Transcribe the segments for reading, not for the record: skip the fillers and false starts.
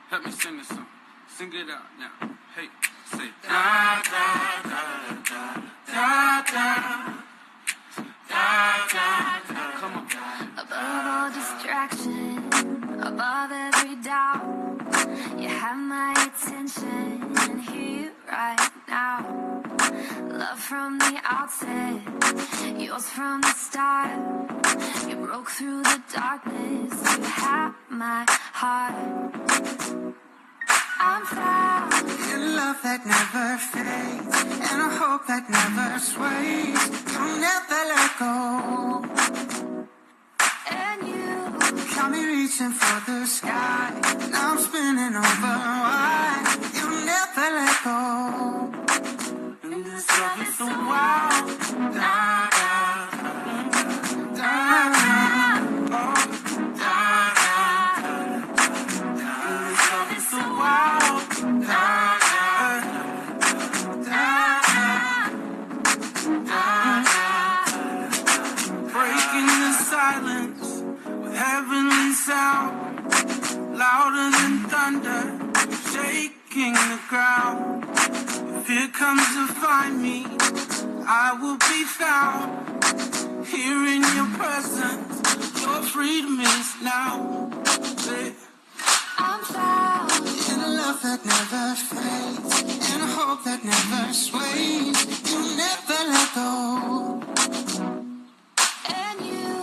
Help me sing this song. Sing it out now. Hey, say da da da da da da da da da. Come on. Above all distraction, above every doubt, you have my attention here right now. Love from the outset, yours from the start. You broke through the darkness, you have my heart. I'm found in love that never fades, and a hope that never sways. You'll never let go. and you Got me reaching for the sky. Now I'm spinning over wide. You'll never let go. And this love is so wild. Da, da, da, da, da. Oh, da, da, da, da. And this love is so wild. Da, da, da, da, da, da. Breaking the silence with heavenly sound, louder than thunder, shaking the ground. If fear comes to find me, I will be found here in your presence. Your freedom is now. I'm found In a love that never fades, in a hope that never sways. You'll never let go. and you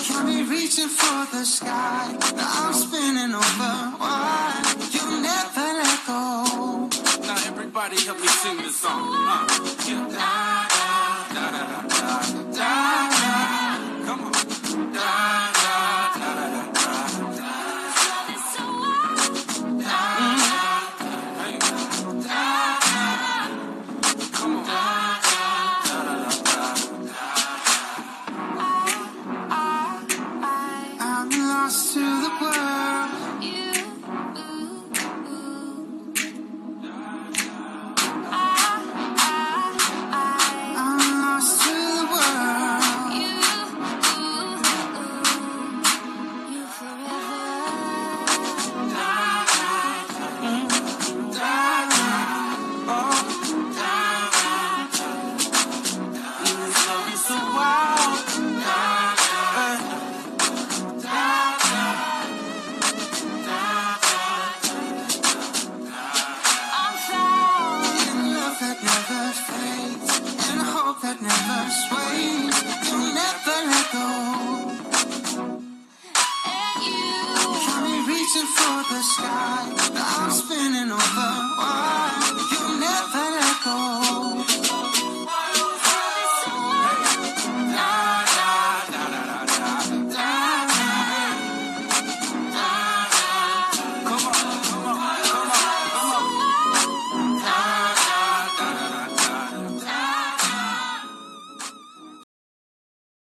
Got me reaching for the sky. Now I'm spinning over wide. You'll never let go. Now everybody help me sing this song. Yeah. Da da da da da da da. Come on. Da da da da da da. love is so wild. Hey. Da da. Come on. Da da da da da. I'm lost to the world. I'm lost to the world. You forever. Da, da, oh, da, da, da. This love is so wild. Da, da, da, da. I'm found In love that never fades, in a hope that never sways. You'll never let go. and you Got me reaching for the sky. Now I'm spinning over wide. You'll never let go.